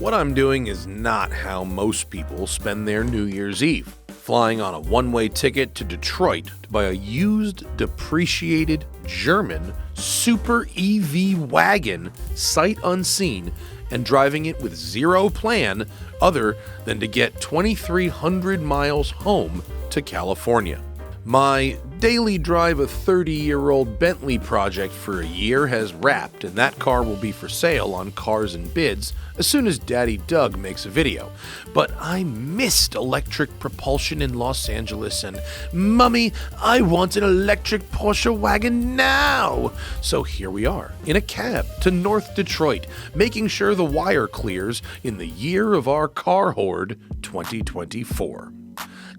What I'm doing is not how most people spend their New Year's Eve, flying on a one-way ticket to Detroit to buy a used, depreciated German super EV wagon, sight unseen, and driving it with zero plan other than to get 2,300 miles home to California. My daily drive a 30-year-old Bentley project for a year has wrapped, and that car will be for sale on Cars and Bids as soon as Daddy Doug makes a video. But I missed electric propulsion in Los Angeles, and Mummy, I want an electric Porsche wagon now! So here we are, in a cab to North Detroit, making sure the wire clears in the year of our car horde, 2024.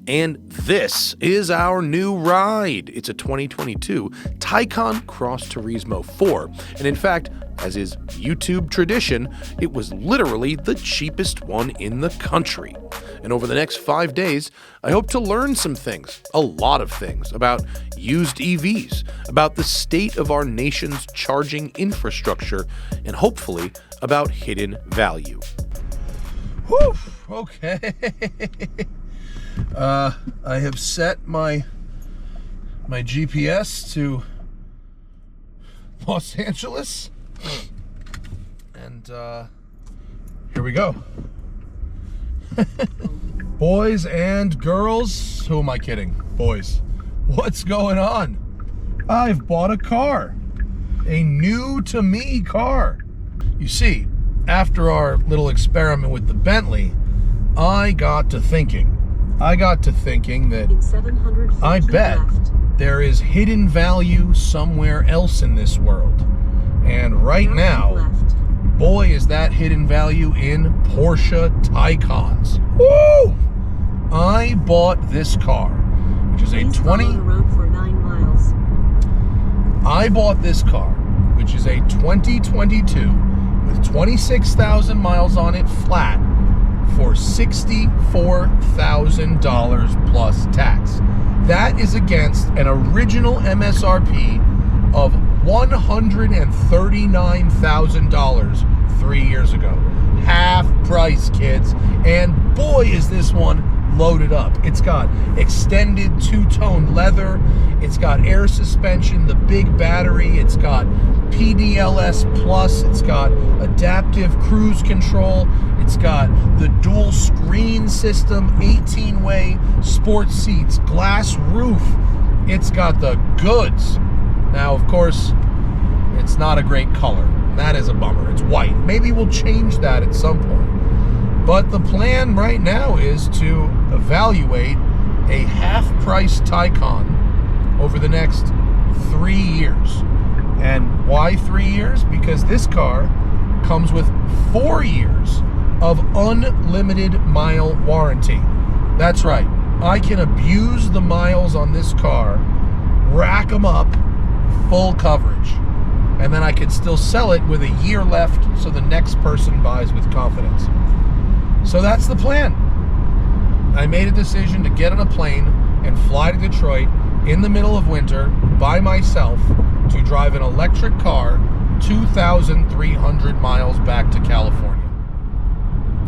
And this is our new ride. It's a 2022 Taycan Cross Turismo 4. And in fact, as is YouTube tradition, it was literally the cheapest one in the country. And over the next 5 days, I hope to learn some things, a lot of things, about used EVs, about the state of our nation's charging infrastructure, and hopefully about hidden value. Whew, okay. I have set my GPS to Los Angeles, and here we go. Boys and girls, who am I kidding? Boys, what's going on? I've bought a car, a new to me car. You see, after our little experiment with the Bentley, I got to thinking that I bet there is hidden value somewhere else in this world. And right now, boy, is that hidden value in Porsche Taycans. Woo! I bought this car, which is I bought this car, which is a 2022 with 26,000 miles on it flat, for $64,000 plus tax. That is against an original MSRP of $139,000 3 years ago. Half price, kids. And boy, is this one loaded up. It's got extended two-tone leather. It's got air suspension, the big battery. It's got PDLS Plus. It's got adaptive cruise control. It's got the dual screen system, 18-way sports seats, glass roof. It's got the goods. Now, of course, it's not a great color. That is a bummer. It's white. Maybe we'll change that at some point. But the plan right now is to evaluate a half-price Taycan over the next 3 years. And why 3 years? Because this car comes with 4 years of unlimited mile warranty. That's right. I can abuse the miles on this car, rack them up, full coverage. And then I can still sell it with a year left so the next person buys with confidence. So that's the plan. I made a decision to get on a plane and fly to Detroit in the middle of winter by myself to drive an electric car 2,300 miles back to California.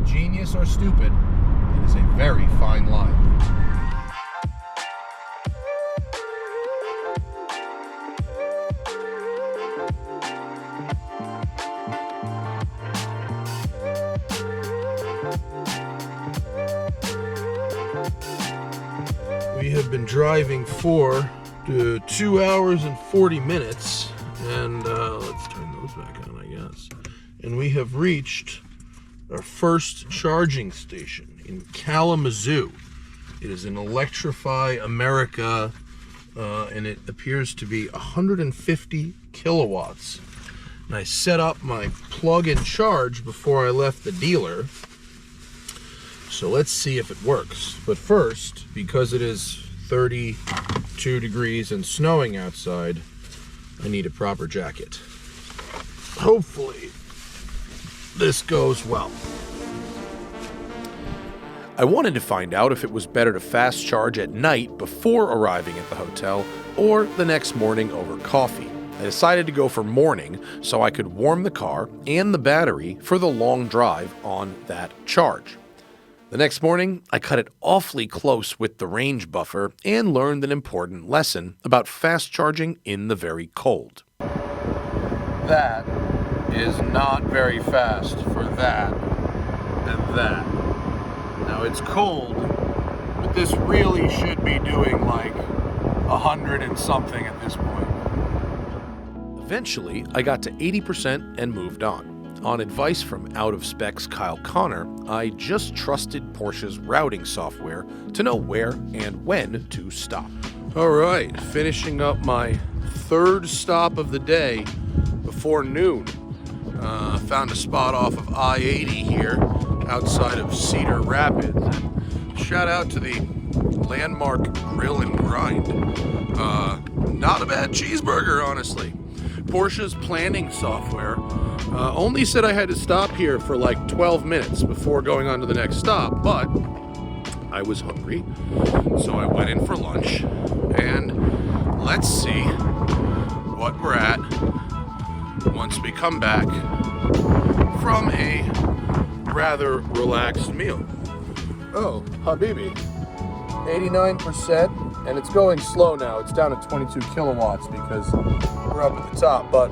Genius or stupid, it is a very fine line. We have been driving for 2 hours and 40 minutes, and let's turn those back on, I guess. And we have reached our first charging station in Kalamazoo. It is in Electrify America, and it appears to be 150 kilowatts. And I set up my plug and charge before I left the dealer. So let's see if it works. But first, because it is 32 degrees and snowing outside, I need a proper jacket. Hopefully, this goes well. I wanted to find out if it was better to fast charge at night before arriving at the hotel or the next morning over coffee. I decided to go for morning so I could warm the car and the battery for the long drive on that charge. The next morning, I cut it awfully close with the range buffer and learned an important lesson about fast charging in the very cold. That is not very fast for that and that. Now it's cold, but this really should be doing like 100 and something at this point. Eventually, I got to 80% and moved on. On advice from out-of-specs Kyle Connor, I just trusted Porsche's routing software to know where and when to stop. All right, finishing up my third stop of the day before noon. Found a spot off of I-80 here outside of Cedar Rapids. Shout out to the Landmark Grill and Grind. Not a bad cheeseburger, honestly. Porsche's planning software only said I had to stop here for like 12 minutes before going on to the next stop, but I was hungry, so I went in for lunch, and let's see what we're at once we come back from a rather relaxed meal. Oh, Habibi, 89%, and it's going slow now. It's down to 22 kilowatts because we're up at the top, but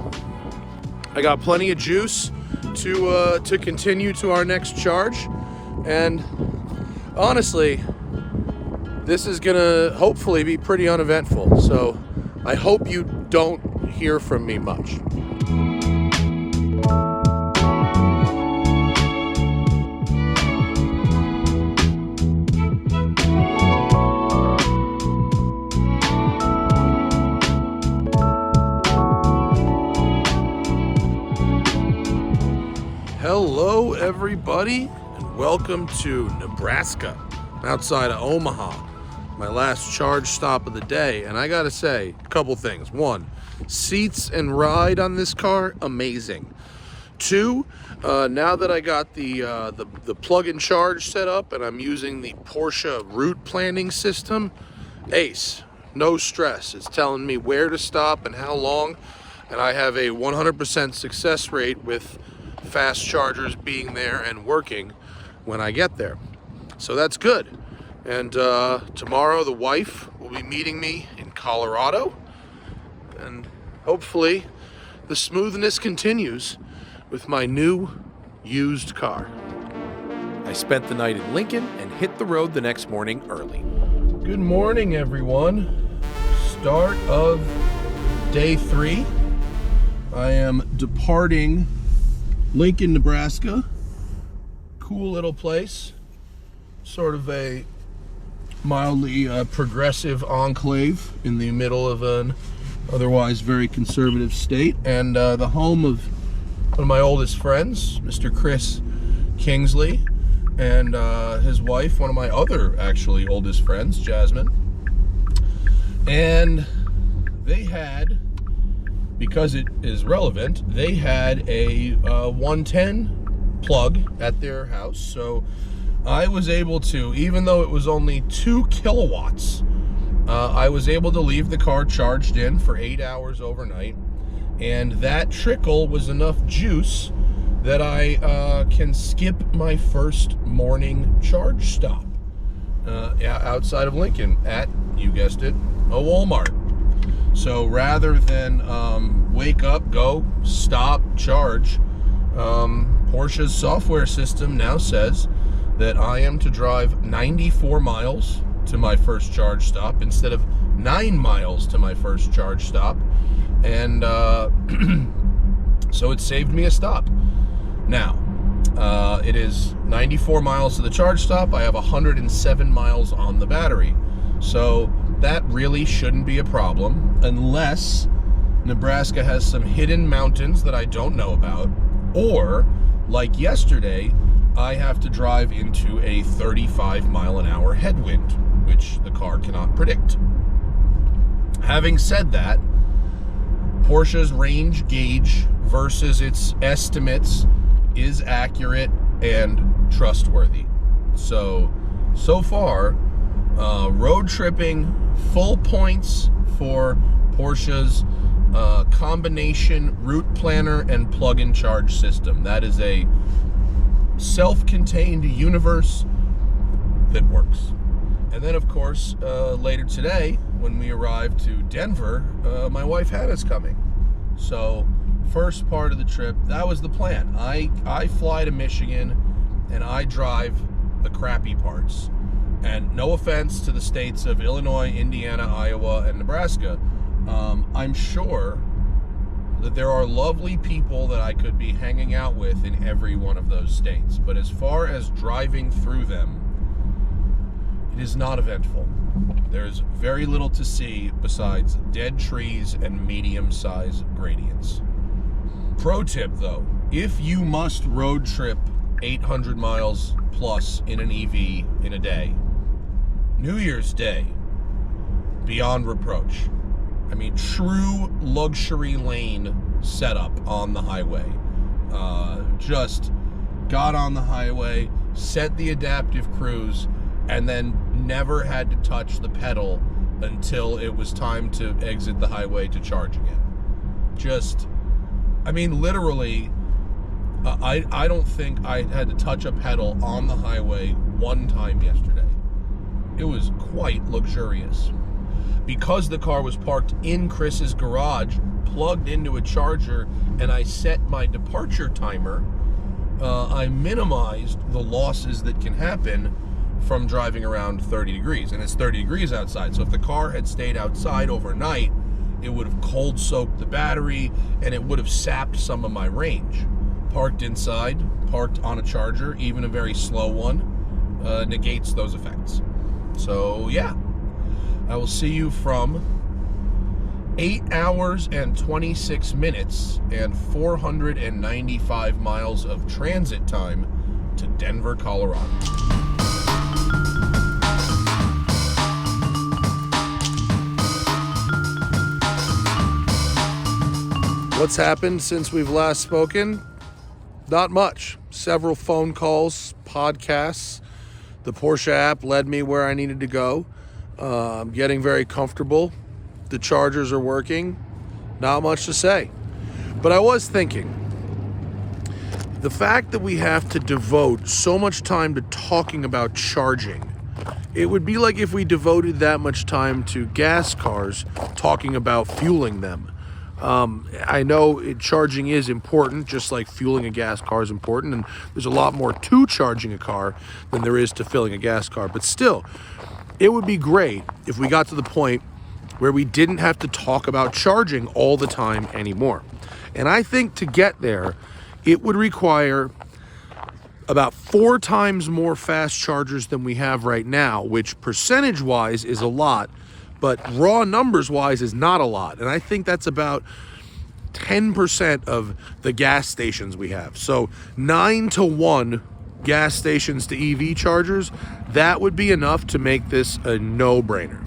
I got plenty of juice to continue to our next charge, and honestly, this is gonna hopefully be pretty uneventful, so I hope you don't hear from me much. Hello, everybody, and welcome to Nebraska, outside of Omaha. My last charge stop of the day, and I gotta say a couple things. One, seats and ride on this car, amazing. Two, now that I got the plug-in charge set up and I'm using the Porsche route planning system, ace, no stress. It's telling me where to stop and how long, and I have a 100% success rate with fast chargers being there and working when I get there. So that's good. And tomorrow the wife will be meeting me in Colorado, and hopefully the smoothness continues with my new used car. I spent the night in Lincoln and hit the road the next morning early. Good morning, everyone. Start of day 3. I am departing Lincoln, Nebraska. Cool little place. Sort of a mildly progressive enclave in the middle of an otherwise very conservative state, and the home of one of my oldest friends, Mr. Chris Kingsley, and his wife, one of my other actually oldest friends, Jasmine. And they had, because it is relevant, they had a 110 plug at their house. So I was able to, even though it was only 2 kilowatts, I was able to leave the car charged in for 8 hours overnight. And that trickle was enough juice that I can skip my first morning charge stop outside of Lincoln at, you guessed it, a Walmart. So rather than wake up, go, stop, charge, Porsche's software system now says that I am to drive 94 miles to my first charge stop instead of 9 miles to my first charge stop. And so it saved me a stop. Now, it is 94 miles to the charge stop. I have 107 miles on the battery. So that really shouldn't be a problem unless Nebraska has some hidden mountains that I don't know about, or like yesterday, I have to drive into a 35-mile-an-hour headwind, which the car cannot predict. Having said that, Porsche's range gauge versus its estimates is accurate and trustworthy. So far, road tripping, full points for Porsche's combination route planner and plug-in charge system. That is a self-contained universe that works. And then, of course, later today, when we arrive to Denver, my wife Hannah's coming. So, first part of the trip, that was the plan. I fly to Michigan, and I drive the crappy parts. And no offense to the states of Illinois, Indiana, Iowa, and Nebraska, I'm sure that there are lovely people that I could be hanging out with in every one of those states. But as far as driving through them, it is not eventful. There's very little to see besides dead trees and medium-sized gradients. Pro tip though, if you must road trip 800 miles plus in an EV in a day, New Year's Day, beyond reproach. I mean, true luxury lane setup on the highway. Just got on the highway, set the adaptive cruise, and then never had to touch the pedal until it was time to exit the highway to charge again. Just, I mean, literally, I don't think I had to touch a pedal on the highway one time yesterday. It was quite luxurious. Because the car was parked in Chris's garage, plugged into a charger, and I set my departure timer, I minimized the losses that can happen from driving around 30 degrees. And it's 30 degrees outside. So if the car had stayed outside overnight, it would have cold soaked the battery and it would have sapped some of my range. Parked inside, parked on a charger, even a very slow one, negates those effects. So yeah, I will see you from 8 hours and 26 minutes and 495 miles of transit time to Denver, Colorado. What's happened since we've last spoken? Not much. Several phone calls, podcasts. The Porsche app led me where I needed to go. I'm getting very comfortable. The chargers are working. Not much to say. But I was thinking, the fact that we have to devote so much time to talking about charging, it would be like if we devoted that much time to gas cars talking about fueling them. I know charging is important, just like fueling a gas car is important, and there's a lot more to charging a car than there is to filling a gas car. But still, it would be great if we got to the point where we didn't have to talk about charging all the time anymore. And I think to get there, it would require about 4 times more fast chargers than we have right now, which percentage-wise is a lot, but raw numbers-wise is not a lot. And I think that's about 10% of the gas stations we have. So 9-to-1 gas stations to EV chargers, that would be enough to make this a no-brainer.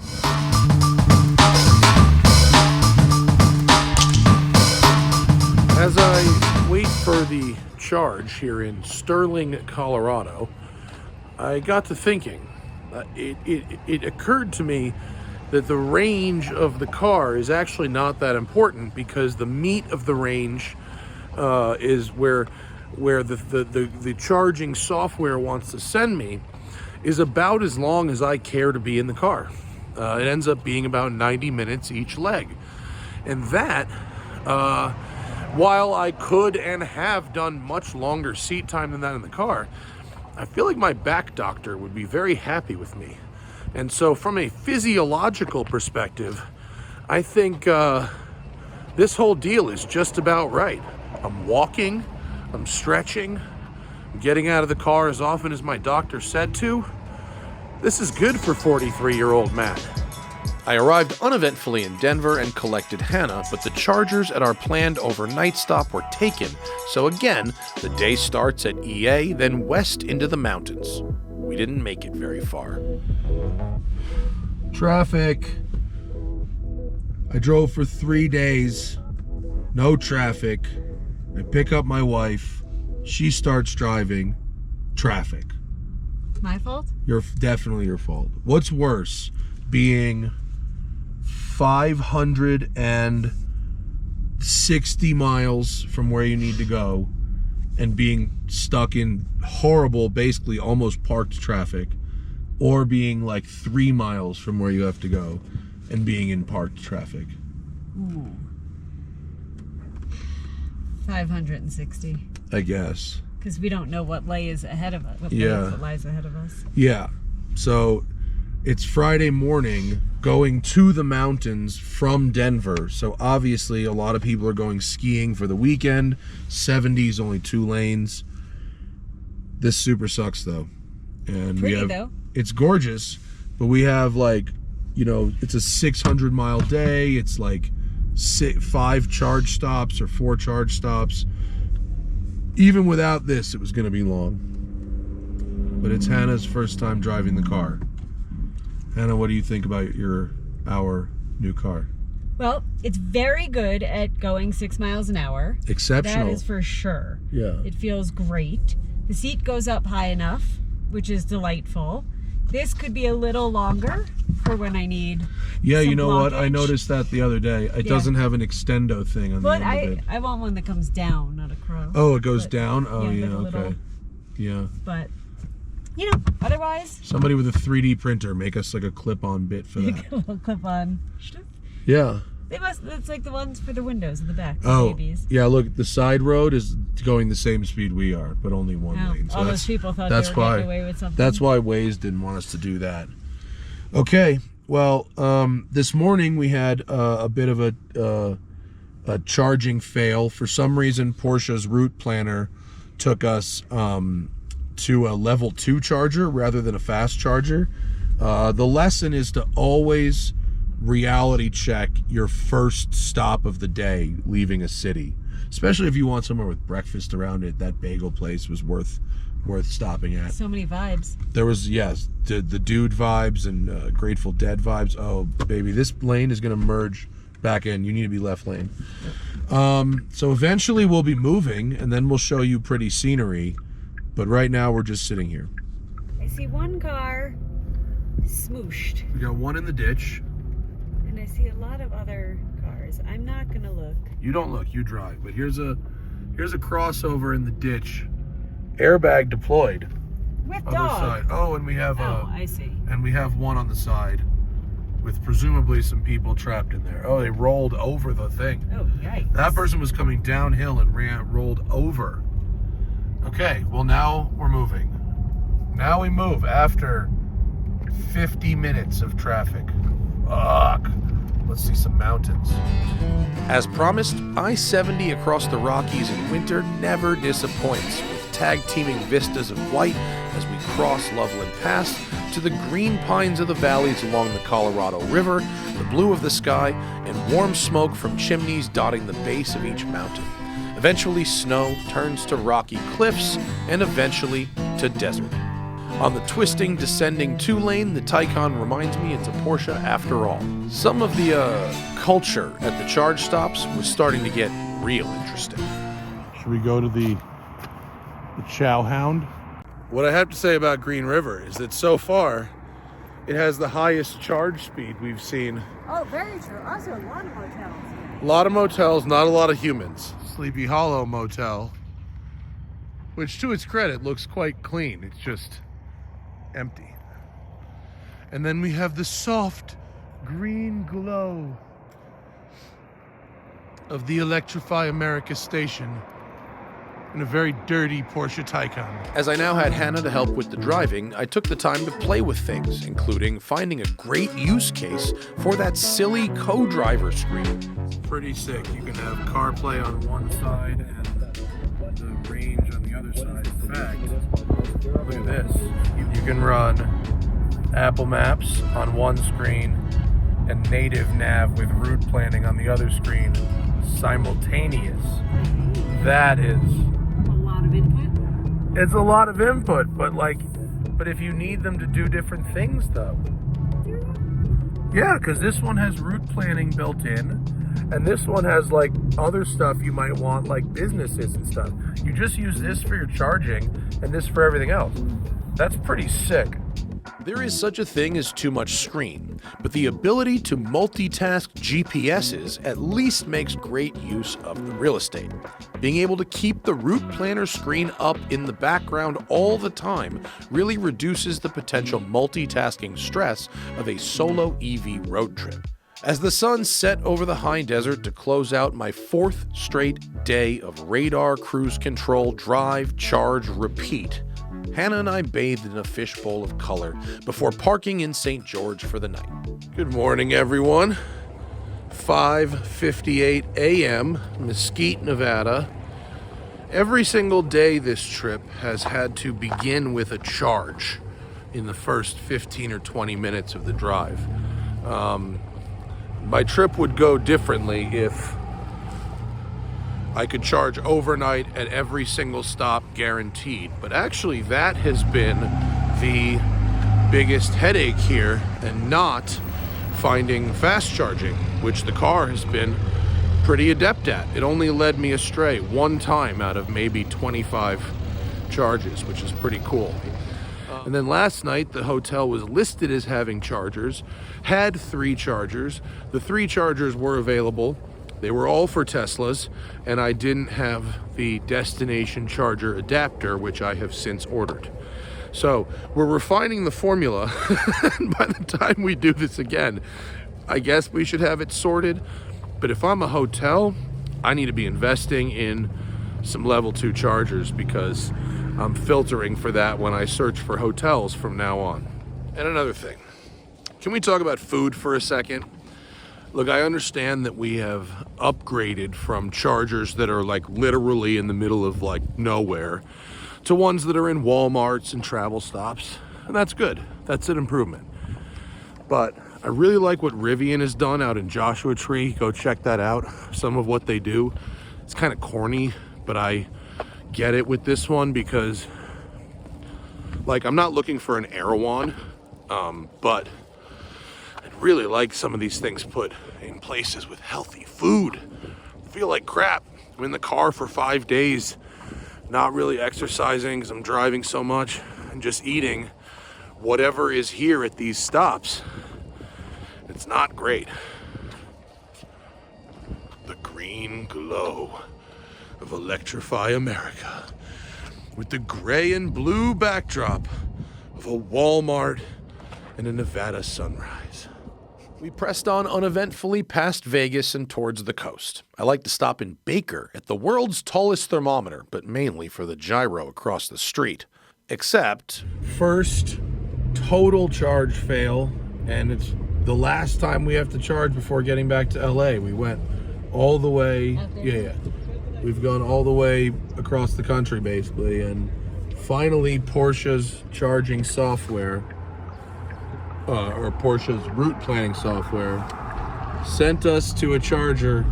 As I wait for the charge here in Sterling, Colorado, I got to thinking. It occurred to me that the range of the car is actually not that important, because the meat of the range is where the charging software wants to send me is about as long as I care to be in the car. It ends up being about 90 minutes each leg. And that, while I could and have done much longer seat time than that in the car, I feel like my back doctor would be very happy with me. And so from a physiological perspective, I think this whole deal is just about right. I'm walking, I'm stretching, I'm getting out of the car as often as my doctor said to. This is good for 43-year-old Matt. I arrived uneventfully in Denver and collected Hannah, but the chargers at our planned overnight stop were taken. So again, the day starts at EA, then west into the mountains. We didn't make it very far. Traffic. I drove for 3 days. No traffic. I pick up my wife. She starts driving. Traffic. My fault? Definitely your fault. What's worse, being 500 and 60 miles from where you need to go and being stuck in horrible, basically almost parked traffic, or being like 3 miles from where you have to go and being in parked traffic? Ooh. 560. I guess. Because we don't know what lies ahead of us. What lies ahead of us. Yeah. So it's Friday morning going to the mountains from Denver. So obviously a lot of people are going skiing for the weekend. 70s, only 2 lanes. This super sucks though. And Pretty though. It's gorgeous, but we have like, you know, it's a 600 mile day. It's like 5 charge stops or 4 charge stops. Even without this, it was going to be long. But it's Hannah's first time driving the car. Hannah, what do you think about our new car? Well, it's very good at going 6 miles an hour. Exceptional. That is for sure. Yeah. It feels great. The seat goes up high enough, which is delightful. This could be a little longer for when I need. Yeah, you know blockage. what? I noticed that the other day. It doesn't have an extendo thing on the end of it. I want one that comes down, not a crow. Oh, it goes down? Oh, yeah, like okay. Yeah. But, you know, otherwise. Somebody with a 3D printer, make us like a clip-on bit for that. A little clip-on. Yeah. It's like the ones for the windows in the back. Oh, babies. yeah, look, the side road is going the same speed we are, but only one lane. So all those people thought they were getting away with something. That's why Waze didn't want us to do that. Okay, well, this morning we had a bit of a charging fail. For some reason, Porsche's route planner took us to a level 2 charger rather than a fast charger. The lesson is to always reality check your first stop of the day leaving a city, especially if you want somewhere with breakfast around it. That bagel place was worth stopping at. So many vibes. There was, yes, the Dude vibes and Grateful Dead vibes. Oh baby, this lane is gonna merge back in. You need to be left lane. So eventually we'll be moving and then we'll show you pretty scenery, but right now we're just sitting here. I see one car smooshed. We got one in the ditch. And I see a lot of other cars. I'm not gonna look. You don't look, you drive. But here's a crossover in the ditch. Airbag deployed. With Other dog. side. Oh, and we have I see. And we have one on the side with presumably some people trapped in there. Oh, they rolled over the thing. Oh, yikes. That person was coming downhill and rolled over. Okay, well now we're moving. Now we move after 50 minutes of traffic. Fuck. Let's see some mountains. As promised, I-70 across the Rockies in winter never disappoints, with tag-teaming vistas of white as we cross Loveland Pass to the green pines of the valleys along the Colorado River, the blue of the sky, and warm smoke from chimneys dotting the base of each mountain. Eventually, snow turns to rocky cliffs, and eventually to desert. On the twisting, descending 2-lane, the Taycan reminds me it's a Porsche after all. Some of the culture at the charge stops was starting to get real interesting. Should we go to the Chow Hound? What I have to say about Green River is that so far, it has the highest charge speed we've seen. Oh, very true. Also, a lot of motels. A lot of motels, not a lot of humans. Sleepy Hollow Motel, which to its credit looks quite clean. It's just empty. And then we have the soft green glow of the Electrify America station in a very dirty Porsche Taycan. As I now had Hannah to help with the driving, I took the time to play with things, including finding a great use case for that silly co-driver screen. Pretty sick. You can have CarPlay on one side and the range on the other side. In fact, look at this. You can run Apple Maps on one screen and native nav with route planning on the other screen simultaneous. That is A lot of input. it's a lot of input, but if you need them to do different things though. Yeah, because this one has route planning built in, and this one has like other stuff you might want, like businesses and stuff. You just use this for your charging and this for everything else. That's pretty sick. There is such a thing as too much screen, but the ability to multitask GPSs at least makes great use of the real estate. Being able to keep the route planner screen up in the background all the time really reduces the potential multitasking stress of a solo EV road trip. As the sun set over the high desert to close out my 4th straight day of radar, cruise control, drive, charge, repeat, Hannah and I bathed in a fishbowl of color before parking in St. George for the night. Good morning, everyone. 5:58 a.m., Mesquite, Nevada. Every single day this trip has had to begin with a charge in the first 15 or 20 minutes of the drive. My trip would go differently if I could charge overnight at every single stop guaranteed. But actually that has been the biggest headache here, and not finding fast charging, which the car has been pretty adept at. It only led me astray one time out of maybe 25 charges, which is pretty cool. And then last night, the hotel was listed as having chargers, had 3 chargers. The 3 chargers were available. They were all for Teslas, and I didn't have the destination charger adapter, which I have since ordered. So we're refining the formula. By the time we do this again, I guess we should have it sorted. But if I'm a hotel, I need to be investing in some level 2 chargers, because I'm filtering for that when I search for hotels from now on. And another thing, can we talk about food for a second? Look, I understand that we have upgraded from chargers that are like literally in the middle of like nowhere to ones that are in Walmarts and travel stops, and that's good. That's an improvement. But I really like what Rivian has done out in Joshua Tree. Go check that out. Some of what they do. It's kind of corny, but I get it with this one, because like I'm not looking for an Erewhon, but I'd really like some of these things put in places with healthy food. I feel like crap. I'm in the car for 5 days, not really exercising because I'm driving so much, and just eating whatever is here at these stops. It's not great. The green glow of Electrify America, with the gray and blue backdrop of a Walmart and a Nevada sunrise. We pressed on uneventfully past Vegas and towards the coast. I like to stop in Baker at the world's tallest thermometer, but mainly for the gyro across the street. Except, first total charge fail, and it's the last time we have to charge before getting back to LA. We went all the way, we've gone all the way across the country basically, and finally Porsche's charging software, or Porsche's route planning software, sent us to a charger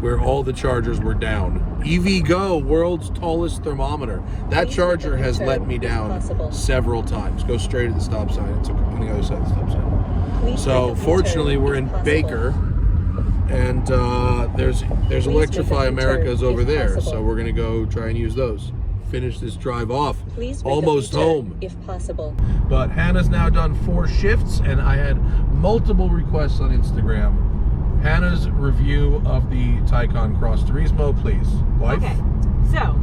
where all the chargers were down. EVgo, world's tallest thermometer. That charger has let me down several times. Go straight at the stop sign. It's on the other side of the stop sign. So fortunately we're in Baker, and there's Electrify America's over there, so we're gonna go try and use those. Finish this drive off. Almost home, if possible. But Hannah's now done 4 shifts, and I had multiple requests on Instagram. Hannah's review of the Taycan Cross Turismo, please. Wife? Okay, so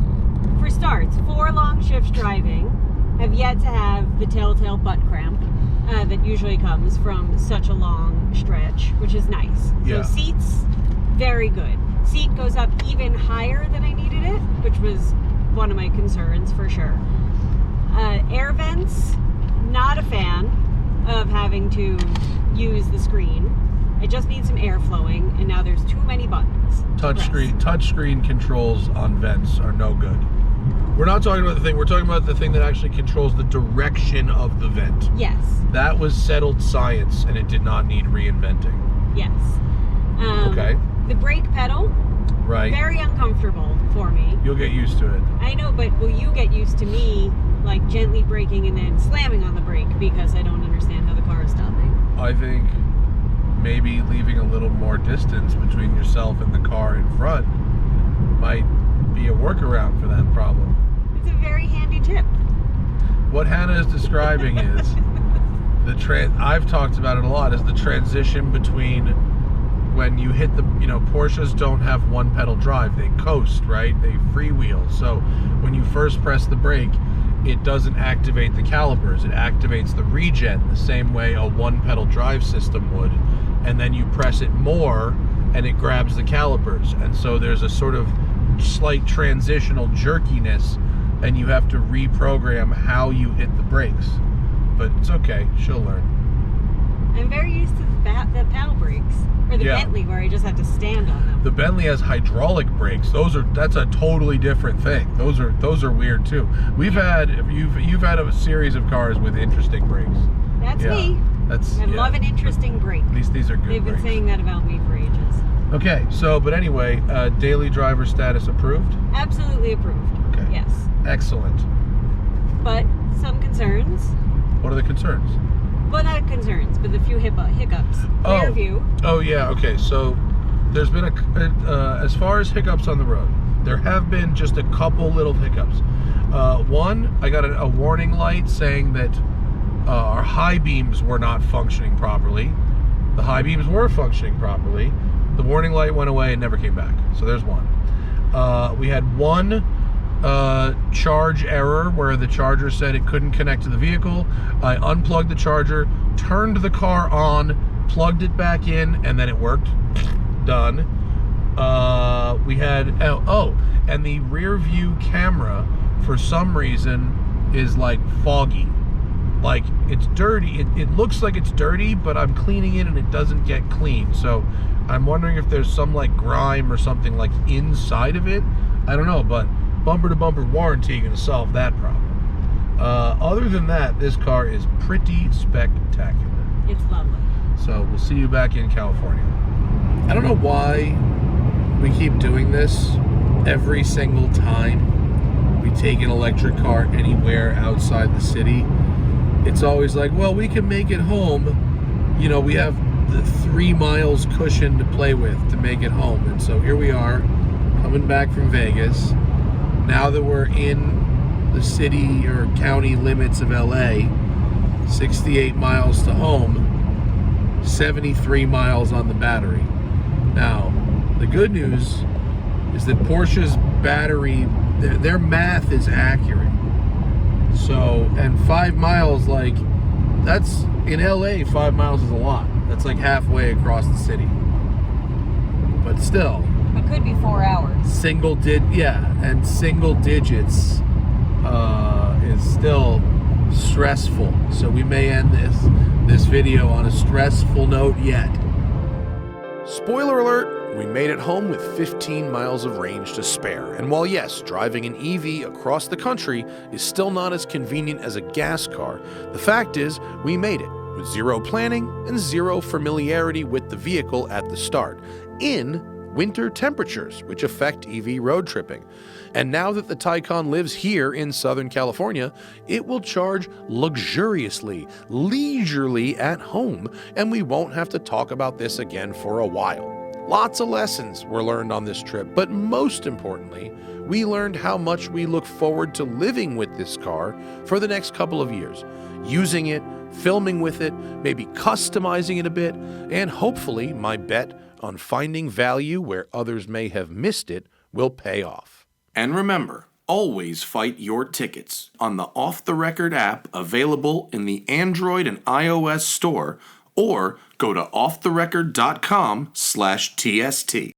for starts, 4 long shifts driving. Have yet to have the telltale butt cramp that usually comes from such a long stretch, which is nice. Yeah. So seats, very good. Seat goes up even higher than I needed it, which was one of my concerns for sure. Air vents, not a fan of having to use the screen. I just need some air flowing, and now there's too many buttons. Touchscreen controls on vents are no good. We're not talking about the thing, we're talking about the thing that actually controls the direction of the vent. Yes. That was settled science, and it did not need reinventing. Yes. Okay. The brake pedal, Right. very uncomfortable for me. You'll get used to it. I know, but will you get used to me like gently braking and then slamming on the brake because I don't understand how the car is stopping? I think maybe leaving a little more distance between yourself and the car in front might be a workaround for that problem. It's a very handy tip. What Hannah is describing is I've talked about it a lot, is the transition between when you hit the, Porsches don't have one pedal drive. They coast, right? They freewheel. So when you first press the brake, it doesn't activate the calipers. It activates the regen the same way a one pedal drive system would. And then you press it more and it grabs the calipers. And so there's a sort of slight transitional jerkiness, and you have to reprogram how you hit the brakes. But it's okay, she'll learn. I'm very used to the paddle brakes, or the Bentley, where I just have to stand on them. The Bentley has hydraulic brakes. That's a totally different thing. Those are weird too. You've had a series of cars with interesting brakes. That's me. I love an interesting brake. These are good. They've been saying that about me for ages. Okay, but anyway, daily driver status approved? Absolutely approved. Okay. Yes. Excellent. But some concerns. What are the concerns? Well, not concerns, but the few hiccups. Rear view. Oh, yeah, okay. So there's been as far as hiccups on the road, there have been just a couple little hiccups. One, I got a warning light saying that our high beams were not functioning properly. The high beams were functioning properly. The warning light went away and never came back. So there's one. We had one charge error where the charger said it couldn't connect to the vehicle. I unplugged the charger, turned the car on, plugged it back in, and then it worked. Done. We had and the rear view camera for some reason is like foggy. Like it's dirty. It looks like it's dirty, but I'm cleaning it and it doesn't get clean. So I'm wondering if there's some like grime or something like inside of it. I don't know, but bumper to bumper warranty going to solve that problem. Other than that, this car is pretty spectacular. It's lovely. So we'll see you back in California. I don't know why we keep doing this every single time we take an electric car anywhere outside the city. It's always like, well, we can make it home. We have the 3 miles cushion to play with to make it home. And so here we are, coming back from Vegas. Now that we're in the city or county limits of LA, 68 miles to home, 73 miles on the battery. Now, the good news is that Porsche's battery, their math is accurate. So, and 5 miles, like, that's, in LA, 5 miles is a lot. That's like halfway across the city. But still. It could be 4 hours. Single digits is still stressful. So we may end this video on a stressful note yet. Spoiler alert, we made it home with 15 miles of range to spare. And while yes, driving an EV across the country is still not as convenient as a gas car, the fact is we made it with zero planning and zero familiarity with the vehicle at the start, in winter temperatures, which affect EV road tripping. And now that the Taycan lives here in Southern California, it will charge luxuriously, leisurely at home, and we won't have to talk about this again for a while. Lots of lessons were learned on this trip, but most importantly, we learned how much we look forward to living with this car for the next couple of years, using it, filming with it, maybe customizing it a bit, and hopefully my bet on finding value where others may have missed it will pay off. And remember, always fight your tickets on the Off the Record app available in the Android and iOS store, or go to offtherecord.com/TST.